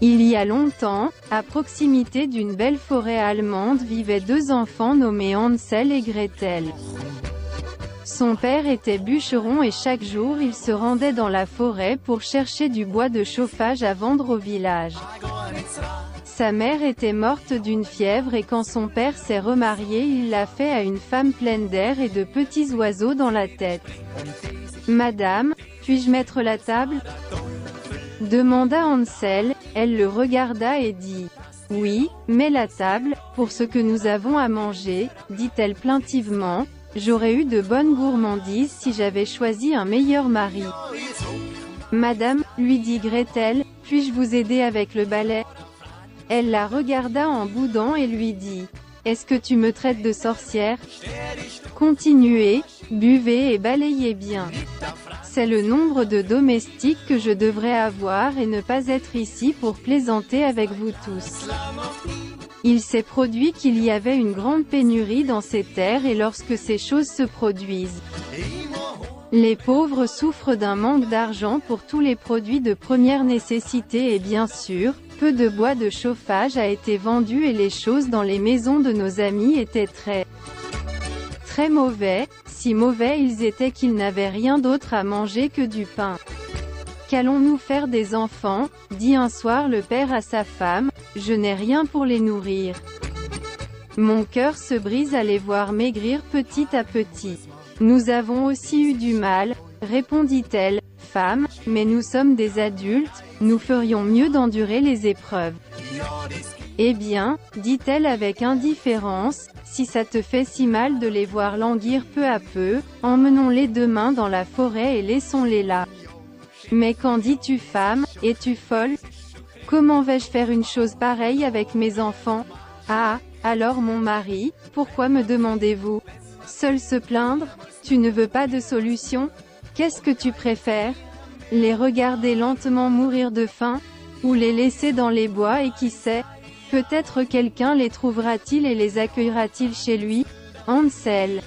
Il y a longtemps, à proximité d'une belle forêt allemande vivaient deux enfants nommés Hansel et Gretel. Son père était bûcheron et chaque jour il se rendait dans la forêt pour chercher du bois de chauffage à vendre au village. Sa mère était morte d'une fièvre et quand son père s'est remarié il l'a fait à une femme pleine d'air et de petits oiseaux dans la tête. « Madame, puis-je mettre la table ?» demanda Hansel. Elle le regarda et dit « Oui, mets la table, pour ce que nous avons à manger, » dit-elle plaintivement. « J'aurais eu de bonnes gourmandises si j'avais choisi un meilleur mari. »« Madame, » lui dit Gretel, « puis-je vous aider avec le balai ?» Elle la regarda en boudant et lui dit « Est-ce que tu me traites de sorcière? Continuez, buvez et balayez bien. C'est le nombre de domestiques que je devrais avoir et ne pas être ici pour plaisanter avec vous tous. » Il s'est produit qu'il y avait une grande pénurie dans ces terres et lorsque ces choses se produisent, les pauvres souffrent d'un manque d'argent pour tous les produits de première nécessité et bien sûr, peu de bois de chauffage a été vendu et les choses dans les maisons de nos amis étaient très mauvais, si mauvais ils étaient qu'ils n'avaient rien d'autre à manger que du pain. « Qu'allons-nous faire des enfants ?» dit un soir le père à sa femme, « Je n'ai rien pour les nourrir. Mon cœur se brise à les voir maigrir petit à petit. »« Nous avons aussi eu du mal, » répondit-elle, « femme, mais nous sommes des adultes, nous ferions mieux d'endurer les épreuves. »« Eh bien, » dit-elle avec indifférence, « si ça te fait si mal de les voir languir peu à peu, emmenons-les demain dans la forêt et laissons-les là. » « Mais qu'en dis-tu femme, es-tu folle? Comment vais-je faire une chose pareille avec mes enfants? Ah, alors mon mari, pourquoi me demandez-vous? Seul se plaindre? Tu ne veux pas de solution? Qu'est-ce que tu préfères? Les regarder lentement mourir de faim? Ou les laisser dans les bois et qui sait? Peut-être quelqu'un les trouvera-t-il et les accueillera-t-il chez lui? » Hansel,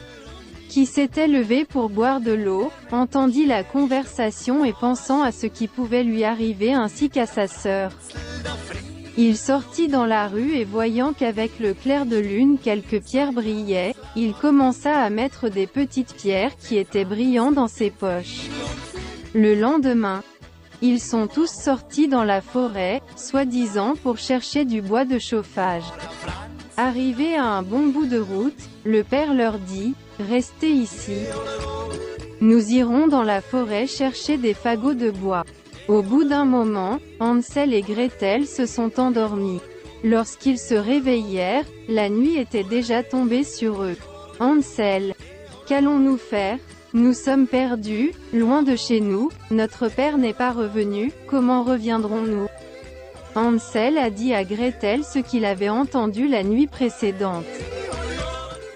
qui s'était levé pour boire de l'eau, entendit la conversation et pensant à ce qui pouvait lui arriver ainsi qu'à sa sœur. Il sortit dans la rue et voyant qu'avec le clair de lune quelques pierres brillaient, il commença à mettre des petites pierres qui étaient brillantes dans ses poches. Le lendemain, ils sont tous sortis dans la forêt, soi-disant pour chercher du bois de chauffage. Arrivés à un bon bout de route, le père leur dit « Restez ici. Nous irons dans la forêt chercher des fagots de bois. » Au bout d'un moment, Hansel et Gretel se sont endormis. Lorsqu'ils se réveillèrent, la nuit était déjà tombée sur eux. Hansel, qu'allons-nous faire? Nous sommes perdus, loin de chez nous, notre père n'est pas revenu, comment reviendrons-nous? Hansel a dit à Gretel ce qu'il avait entendu la nuit précédente.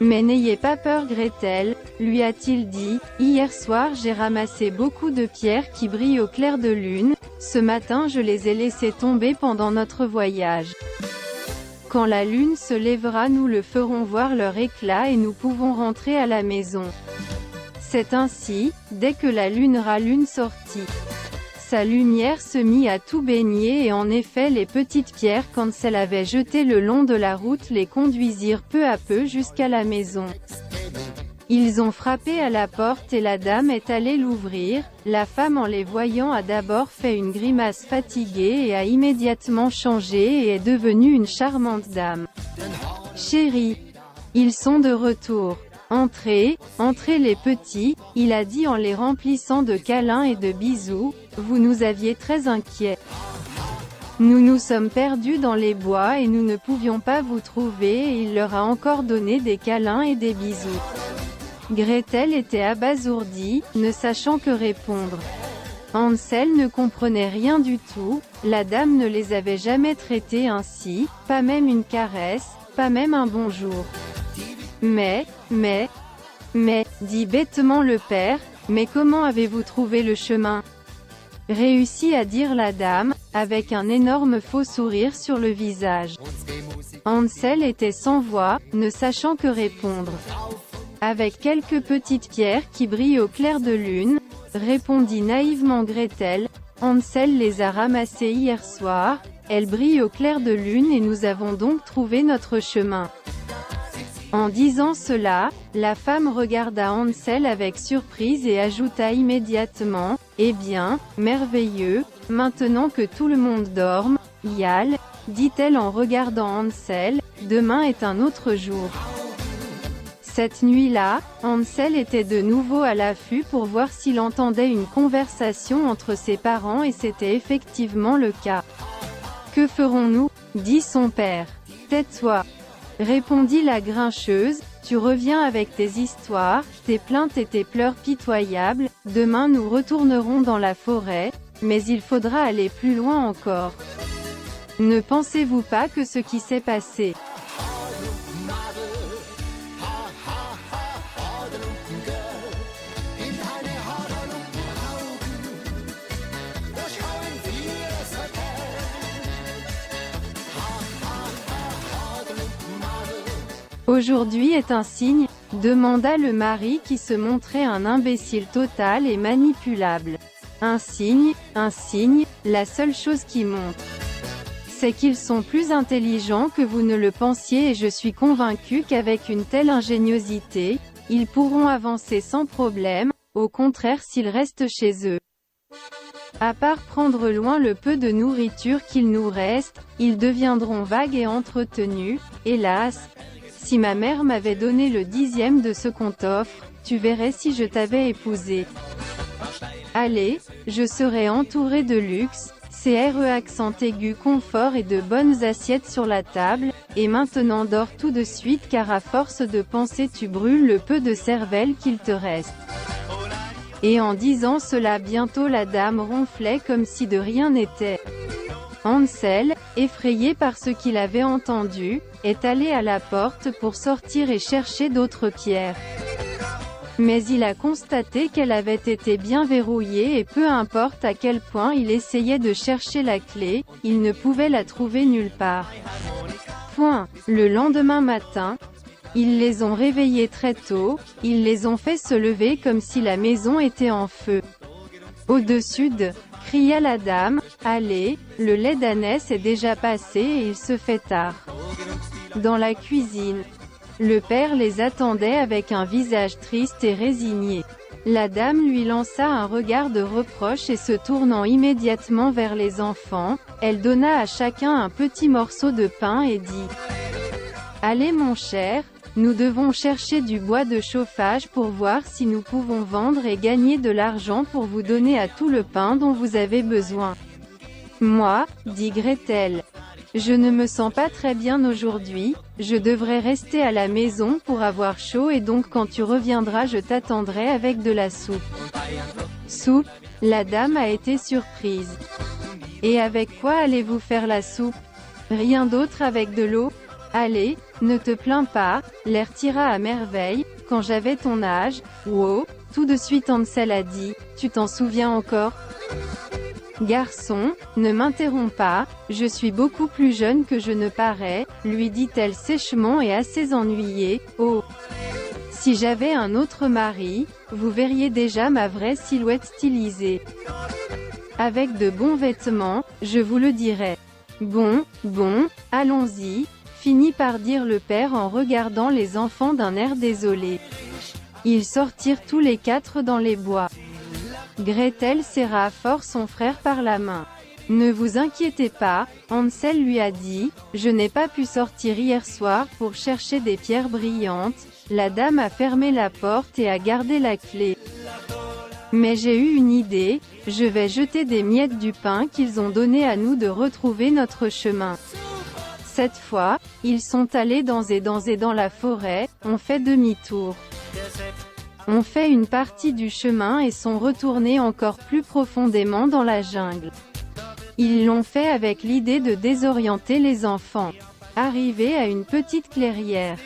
Mais n'ayez pas peur Gretel, lui a-t-il dit, hier soir j'ai ramassé beaucoup de pierres qui brillent au clair de lune, ce matin je les ai laissées tomber pendant notre voyage. Quand la lune se lèvera nous le ferons voir leur éclat et nous pouvons rentrer à la maison. C'est ainsi, dès que la lune ralune sortit. Sa lumière se mit à tout baigner et en effet les petites pierres qu'Hansel avait jetées le long de la route les conduisirent peu à peu jusqu'à la maison. Ils ont frappé à la porte et la dame est allée l'ouvrir. La femme en les voyant a d'abord fait une grimace fatiguée et a immédiatement changé et est devenue une charmante dame. « Chérie, ils sont de retour. Entrez, entrez les petits, » il a dit en les remplissant de câlins et de bisous, « vous nous aviez très inquiets. Nous nous sommes perdus dans les bois et nous ne pouvions pas vous trouver et il leur a encore donné des câlins et des bisous. » Gretel était abasourdie, ne sachant que répondre. Hansel ne comprenait rien du tout, la dame ne les avait jamais traités ainsi, pas même une caresse, pas même un bonjour. Mais, dit bêtement le père, mais comment avez-vous trouvé le chemin? Réussit à dire la dame, avec un énorme faux sourire sur le visage. Hansel était sans voix, ne sachant que répondre. Avec quelques petites pierres qui brillent au clair de lune, répondit naïvement Gretel, Hansel les a ramassées hier soir, elle brille au clair de lune et nous avons donc trouvé notre chemin. En disant cela, la femme regarda Hansel avec surprise et ajouta immédiatement, « Eh bien, merveilleux, maintenant que tout le monde dorme, Yal, dit-elle en regardant Hansel, demain est un autre jour. » Cette nuit-là, Hansel était de nouveau à l'affût pour voir s'il entendait une conversation entre ses parents et c'était effectivement le cas. « Que ferons-nous » dit son père. « Tais-toi » répondit la grincheuse, tu reviens avec tes histoires, tes plaintes et tes pleurs pitoyables, demain nous retournerons dans la forêt, mais il faudra aller plus loin encore. Ne pensez-vous pas que ce qui s'est passé aujourd'hui est un signe, demanda le mari qui se montrait un imbécile total et manipulable. Un signe, la seule chose qui montre. C'est qu'ils sont plus intelligents que vous ne le pensiez et je suis convaincu qu'avec une telle ingéniosité, ils pourront avancer sans problème, au contraire s'ils restent chez eux. À part prendre loin le peu de nourriture qu'il nous reste, ils deviendront vagues et entretenus, hélas. Si ma mère m'avait donné le 10e de ce qu'on t'offre, tu verrais si je t'avais épousé. Allez, je serai entouré de luxe, CRE accent aigu confort et de bonnes assiettes sur la table, et maintenant dors tout de suite car à force de penser tu brûles le peu de cervelle qu'il te reste. Et en disant cela bientôt la dame ronflait comme si de rien n'était. Hansel, effrayé par ce qu'il avait entendu, est allé à la porte pour sortir et chercher d'autres pierres. Mais il a constaté qu'elle avait été bien verrouillée et peu importe à quel point il essayait de chercher la clé, il ne pouvait la trouver nulle part. Le lendemain matin, ils les ont réveillés très tôt, ils les ont fait se lever comme si la maison était en feu. Au-dessus de, cria la dame, allez, le lait d'ânesse est déjà passé et il se fait tard. Dans la cuisine, le père les attendait avec un visage triste et résigné. La dame lui lança un regard de reproche et se tournant immédiatement vers les enfants, elle donna à chacun un petit morceau de pain et dit « Allez mon cher, nous devons chercher du bois de chauffage pour voir si nous pouvons vendre et gagner de l'argent pour vous donner à tout le pain dont vous avez besoin. » Moi, dit Gretel, je ne me sens pas très bien aujourd'hui, je devrais rester à la maison pour avoir chaud et donc quand tu reviendras je t'attendrai avec de la soupe. Soupe? La dame a été surprise. Et avec quoi allez-vous faire la soupe? Rien d'autre avec de l'eau? Allez, ne te plains pas, l'air tira à merveille, quand j'avais ton âge, wow, tout de suite Hansel a dit, tu t'en souviens encore? Garçon, ne m'interromps pas, je suis beaucoup plus jeune que je ne parais, lui dit-elle sèchement et assez ennuyée, oh! Si j'avais un autre mari, vous verriez déjà ma vraie silhouette stylisée. Avec de bons vêtements, je vous le dirais. Bon, allons-y, finit par dire le père en regardant les enfants d'un air désolé. Ils sortirent tous les quatre dans les bois. Gretel serra fort son frère par la main. « Ne vous inquiétez pas, Hansel lui a dit, je n'ai pas pu sortir hier soir pour chercher des pierres brillantes, la dame a fermé la porte et a gardé la clé. Mais j'ai eu une idée, je vais jeter des miettes du pain qu'ils ont donné à nous de retrouver notre chemin. » Cette fois, ils sont allés dans la forêt, ont fait demi-tour. Ont fait une partie du chemin et sont retournés encore plus profondément dans la jungle. Ils l'ont fait avec l'idée de désorienter les enfants. Arrivés à une petite clairière,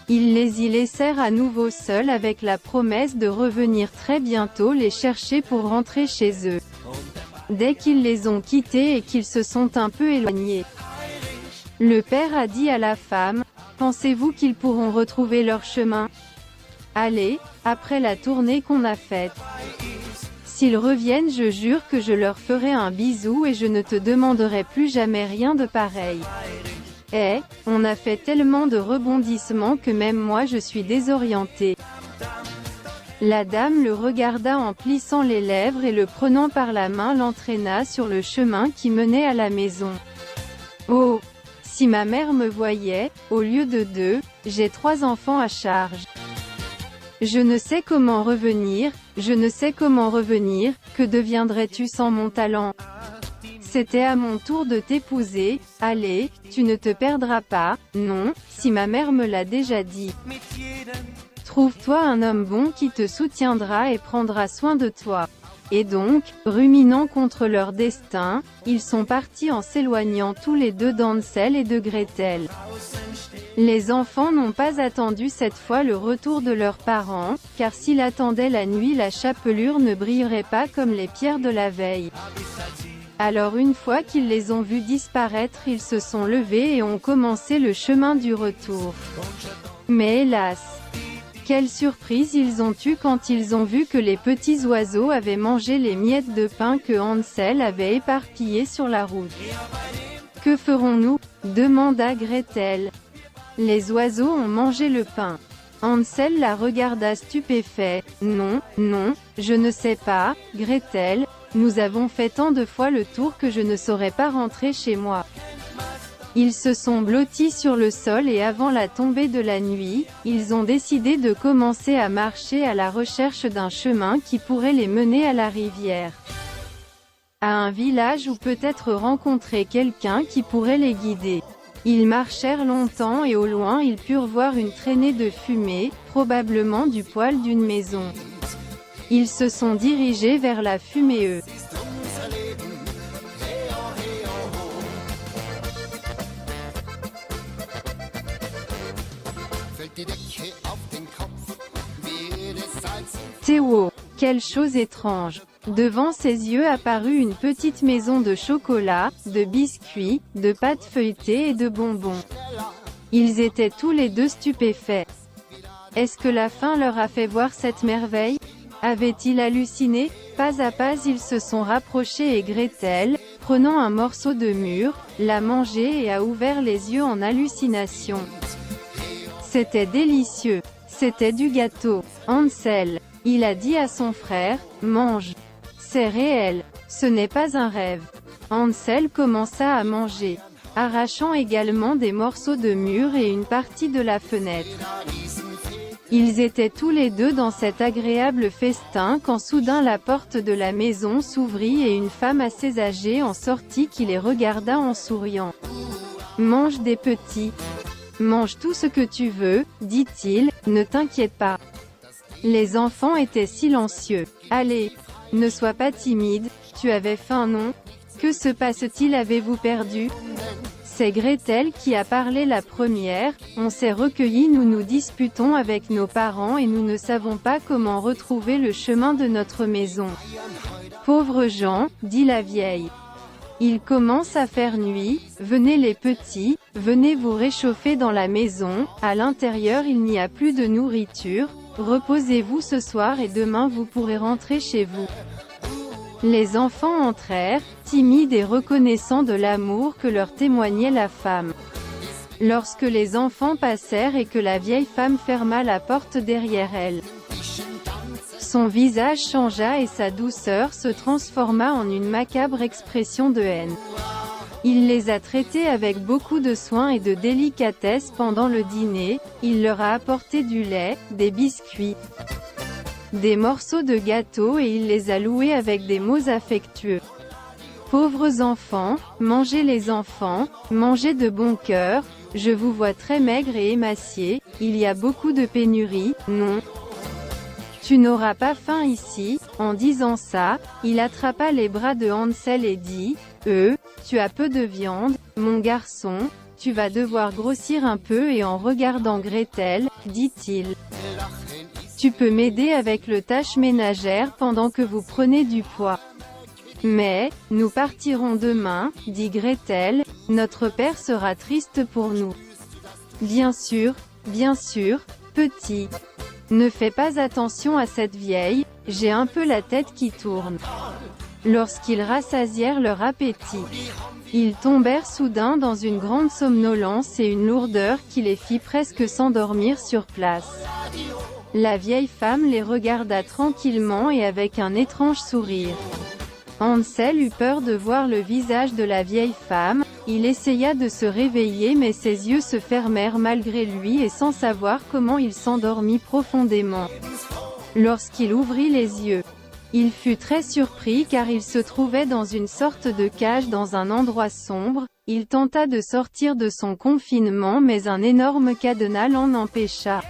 ils les y laissèrent à nouveau seuls avec la promesse de revenir très bientôt les chercher pour rentrer chez eux. Dès qu'ils les ont quittés et qu'ils se sont un peu éloignés, le père a dit à la femme, « Pensez-vous qu'ils pourront retrouver leur chemin ? Allez, après la tournée qu'on a faite. S'ils reviennent, je jure que je leur ferai un bisou et je ne te demanderai plus jamais rien de pareil. Eh, on a fait tellement de rebondissements que même moi je suis désorientée. La dame le regarda en plissant les lèvres et le prenant par la main l'entraîna sur le chemin qui menait à la maison. Oh! Si ma mère me voyait, au lieu de 2, j'ai 3 enfants à charge. Je ne sais comment revenir, que deviendrais-tu sans mon talent? C'était à mon tour de t'épouser, allez, tu ne te perdras pas, non, si ma mère me l'a déjà dit. Trouve-toi un homme bon qui te soutiendra et prendra soin de toi. Et donc, ruminant contre leur destin, ils sont partis en s'éloignant tous les deux d'Hansel et de Gretel. Les enfants n'ont pas attendu cette fois le retour de leurs parents, car s'ils attendaient la nuit, la chapelure ne brillerait pas comme les pierres de la veille. Alors une fois qu'ils les ont vus disparaître, ils se sont levés et ont commencé le chemin du retour. Mais hélas! Quelle surprise ils ont eue quand ils ont vu que les petits oiseaux avaient mangé les miettes de pain que Hansel avait éparpillées sur la route. « Que ferons-nous » demanda Gretel. Les oiseaux ont mangé le pain. Hansel la regarda stupéfait. « Non, non, je ne sais pas, Gretel, nous avons fait tant de fois le tour que je ne saurais pas rentrer chez moi. » Ils se sont blottis sur le sol et avant la tombée de la nuit, ils ont décidé de commencer à marcher à la recherche d'un chemin qui pourrait les mener à la rivière. À un village ou peut-être rencontrer quelqu'un qui pourrait les guider. Ils marchèrent longtemps et au loin ils purent voir une traînée de fumée, probablement du poêle d'une maison. Ils se sont dirigés vers la fumée. Théo, quelle chose étrange. Devant ses yeux apparut une petite maison de chocolat, de biscuits, de pâtes feuilletées et de bonbons. Ils étaient tous les deux stupéfaits. Est-ce que la faim leur a fait voir cette merveille? Avaient-ils halluciné? Pas à pas ils se sont rapprochés et Gretel, prenant un morceau de mûre, l'a mangé et a ouvert les yeux en hallucination. C'était délicieux. C'était du gâteau. Hansel. Il a dit à son frère, « Mange. C'est réel. Ce n'est pas un rêve. » Hansel commença à manger, arrachant également des morceaux de mûre et une partie de la fenêtre. Ils étaient tous les deux dans cet agréable festin quand soudain la porte de la maison s'ouvrit et une femme assez âgée en sortit qui les regarda en souriant. « Mange des petits. Mange tout ce que tu veux, dit-il, ne t'inquiète pas. » Les enfants étaient silencieux. « Allez, ne sois pas timide, tu avais faim non? Que se passe-t-il? Avez-vous perdu ?» C'est Gretel qui a parlé la première. « On s'est recueillis, nous nous disputons avec nos parents et nous ne savons pas comment retrouver le chemin de notre maison. » « Pauvres gens, dit la vieille. Il commence à faire nuit, venez les petits, venez vous réchauffer dans la maison, à l'intérieur il n'y a plus de nourriture. Reposez-vous ce soir et demain vous pourrez rentrer chez vous. » Les enfants entrèrent, timides et reconnaissants de l'amour que leur témoignait la femme. Lorsque les enfants passèrent et que la vieille femme ferma la porte derrière elle, son visage changea et sa douceur se transforma en une macabre expression de haine. Il les a traités avec beaucoup de soin et de délicatesse pendant le dîner, il leur a apporté du lait, des biscuits, des morceaux de gâteau et il les a loués avec des mots affectueux. Pauvres enfants, mangez les enfants, mangez de bon cœur, je vous vois très maigre et émacié, il y a beaucoup de pénurie, non? Tu n'auras pas faim ici. » En disant ça, il attrapa les bras de Hansel et dit, « Tu as peu de viande, mon garçon, tu vas devoir grossir un peu. » Et en regardant Gretel, dit-il, « Tu peux m'aider avec le tâche ménagère pendant que vous prenez du poids. » « Mais, nous partirons demain, dit Gretel, notre père sera triste pour nous. » Bien sûr, petit. Ne fais pas attention à cette vieille, j'ai un peu la tête qui tourne. » Lorsqu'ils rassasièrent leur appétit, ils tombèrent soudain dans une grande somnolence et une lourdeur qui les fit presque s'endormir sur place. La vieille femme les regarda tranquillement et avec un étrange sourire. Hansel eut peur de voir le visage de la vieille femme, il essaya de se réveiller mais ses yeux se fermèrent malgré lui et sans savoir comment il s'endormit profondément. Lorsqu'il ouvrit les yeux, il fut très surpris car il se trouvait dans une sorte de cage dans un endroit sombre. Il tenta de sortir de son confinement mais un énorme cadenas l'en empêcha.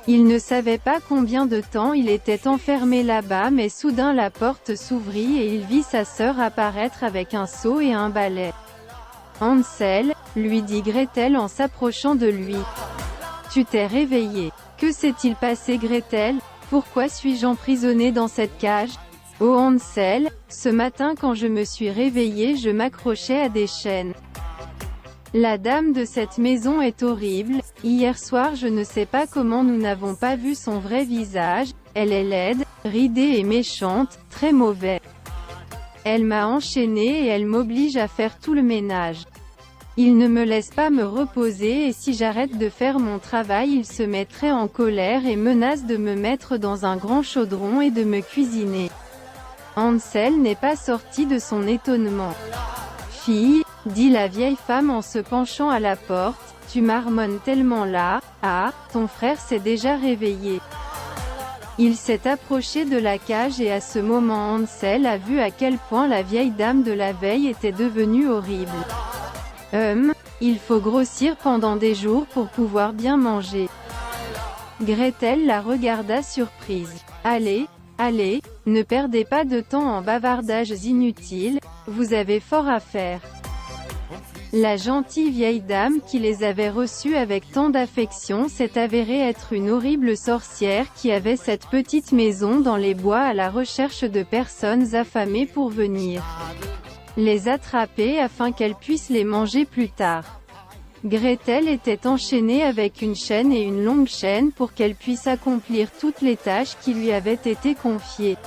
Il ne savait pas combien de temps il était enfermé là-bas mais soudain la porte s'ouvrit et il vit sa sœur apparaître avec un seau et un balai. « Hansel, » lui dit Gretel en s'approchant de lui. « Tu t'es réveillé. Que s'est-il passé Gretel ? Pourquoi suis-je emprisonnée dans cette cage ? Oh Hansel, ce matin quand je me suis réveillée je m'accrochais à des chaînes. La dame de cette maison est horrible, hier soir je ne sais pas comment nous n'avons pas vu son vrai visage, elle est laide, ridée et méchante, très mauvais. Elle m'a enchaînée et elle m'oblige à faire tout le ménage. Il ne me laisse pas me reposer et si j'arrête de faire mon travail il se mettrait en colère et menace de me mettre dans un grand chaudron et de me cuisiner. » Hansel n'est pas sorti de son étonnement. « Fille, » dit la vieille femme en se penchant à la porte, « tu marmonnes tellement là, ah, ton frère s'est déjà réveillé. » Il s'est approché de la cage et à ce moment Hansel a vu à quel point la vieille dame de la veille était devenue horrible. Il faut grossir pendant des jours pour pouvoir bien manger. Gretel la regarda surprise. Allez, allez, ne perdez pas de temps en bavardages inutiles, vous avez fort à faire. La gentille vieille dame qui les avait reçus avec tant d'affection s'est avérée être une horrible sorcière qui avait cette petite maison dans les bois à la recherche de personnes affamées pour venir les attraper afin qu'elle puisse les manger plus tard. Gretel était enchaînée avec une chaîne et une longue chaîne pour qu'elle puisse accomplir toutes les tâches qui lui avaient été confiées.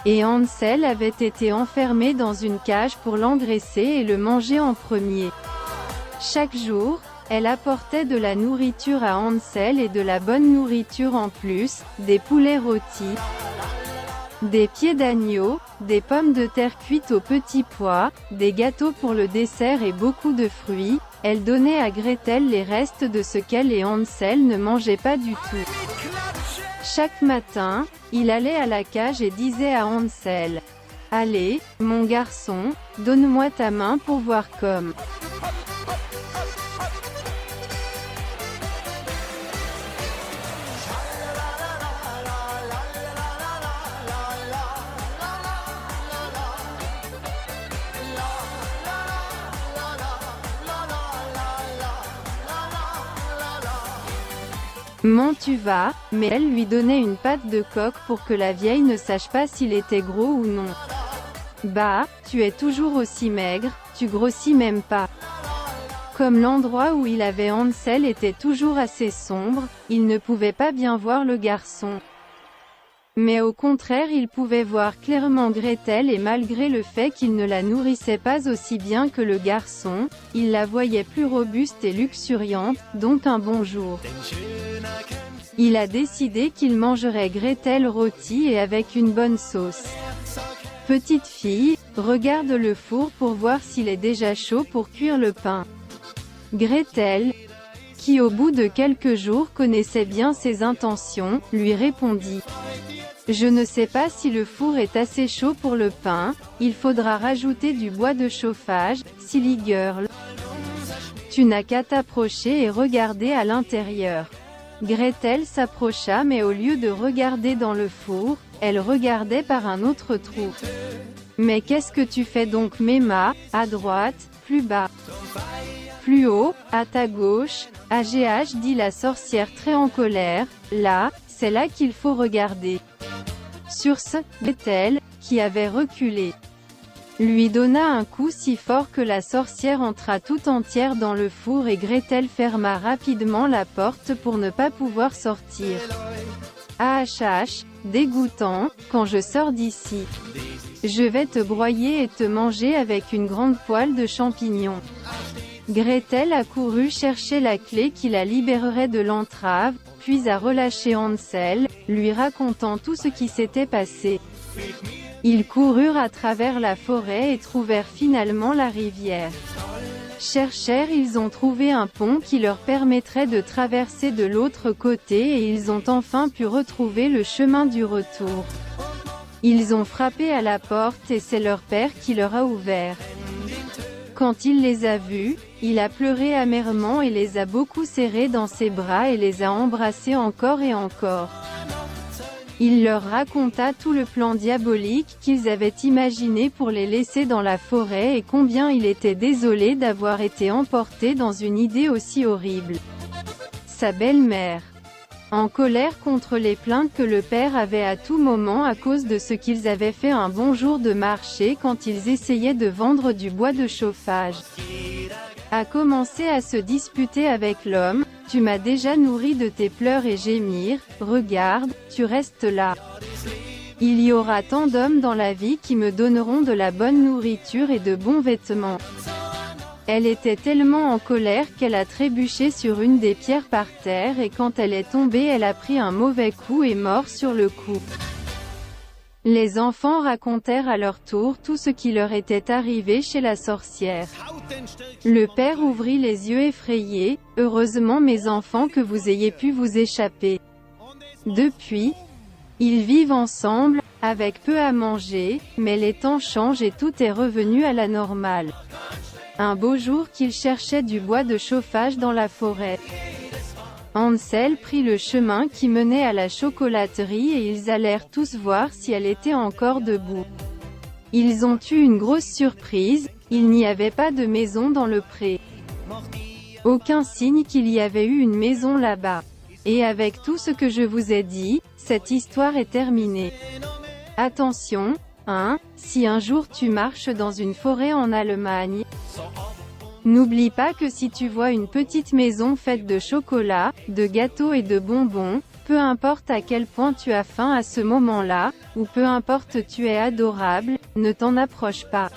Et Hansel avait été enfermé dans une cage pour l'engraisser et le manger en premier. Chaque jour, elle apportait de la nourriture à Hansel et de la bonne nourriture en plus, des poulets rôtis, des pieds d'agneau, des pommes de terre cuites aux petits pois, des gâteaux pour le dessert et beaucoup de fruits. Elle donnait à Gretel les restes de ce qu'elle et Hansel ne mangeaient pas du tout. Chaque matin, il allait à la cage et disait à Hansel : « Allez, mon garçon, donne-moi ta main pour voir comme. » « M'en tu vas », mais elle lui donnait une patte de coq pour que la vieille ne sache pas s'il était gros ou non. « Bah, tu es toujours aussi maigre, tu grossis même pas. » Comme l'endroit où il avait Hansel était toujours assez sombre, il ne pouvait pas bien voir le garçon. Mais au contraire il pouvait voir clairement Gretel et malgré le fait qu'il ne la nourrissait pas aussi bien que le garçon, il la voyait plus robuste et luxuriante, donc un bon jour. Il a décidé qu'il mangerait Gretel rôtie et avec une bonne sauce. « Petite fille, regarde le four pour voir s'il est déjà chaud pour cuire le pain. » Gretel, qui au bout de quelques jours connaissait bien ses intentions, lui répondit : « Je ne sais pas si le four est assez chaud pour le pain, il faudra rajouter du bois de chauffage, silly girl. Tu n'as qu'à t'approcher et regarder à l'intérieur. » Gretel s'approcha mais au lieu de regarder dans le four, elle regardait par un autre trou. « Mais qu'est-ce que tu fais donc Méma ? À droite, plus bas. Plus haut, à ta gauche, AGH dit la sorcière très en colère, là, c'est là qu'il faut regarder. » Sur ce, Gretel, qui avait reculé, lui donna un coup si fort que la sorcière entra tout entière dans le four et Gretel ferma rapidement la porte pour ne pas pouvoir sortir. Ah dégoûtant, quand je sors d'ici. Je vais te broyer et te manger avec une grande poêle de champignons. Gretel a couru chercher la clé qui la libérerait de l'entrave, puis a relâché Hansel, lui racontant tout ce qui s'était passé. Ils coururent à travers la forêt et trouvèrent finalement la rivière. Ils ont trouvé un pont qui leur permettrait de traverser de l'autre côté et ils ont enfin pu retrouver le chemin du retour. Ils ont frappé à la porte et c'est leur père qui leur a ouvert. Quand il les a vus, il a pleuré amèrement et les a beaucoup serrés dans ses bras et les a embrassés encore et encore. Il leur raconta tout le plan diabolique qu'ils avaient imaginé pour les laisser dans la forêt et combien il était désolé d'avoir été emporté dans une idée aussi horrible. Sa belle-mère, en colère contre les plaintes que le père avait à tout moment à cause de ce qu'ils avaient fait un bon jour de marché quand ils essayaient de vendre du bois de chauffage, a commencé à se disputer avec l'homme. Tu m'as déjà nourri de tes pleurs et gémir, regarde, tu restes là. Il y aura tant d'hommes dans la vie qui me donneront de la bonne nourriture et de bons vêtements. Elle était tellement en colère qu'elle a trébuché sur une des pierres par terre et quand elle est tombée elle a pris un mauvais coup et mort sur le coup. Les enfants racontèrent à leur tour tout ce qui leur était arrivé chez la sorcière. Le père ouvrit les yeux effrayés. Heureusement mes enfants que vous ayez pu vous échapper. Depuis, ils vivent ensemble, avec peu à manger, mais les temps changent et tout est revenu à la normale. Un beau jour qu'ils cherchaient du bois de chauffage dans la forêt. Hansel prit le chemin qui menait à la chocolaterie et ils allèrent tous voir si elle était encore debout. Ils ont eu une grosse surprise, il n'y avait pas de maison dans le pré. Aucun signe qu'il y avait eu une maison là-bas. Et avec tout ce que je vous ai dit, cette histoire est terminée. Attention, si un jour tu marches dans une forêt en Allemagne, n'oublie pas que si tu vois une petite maison faite de chocolat, de gâteaux et de bonbons, peu importe à quel point tu as faim à ce moment-là, ou peu importe tu es adorable, ne t'en approche pas.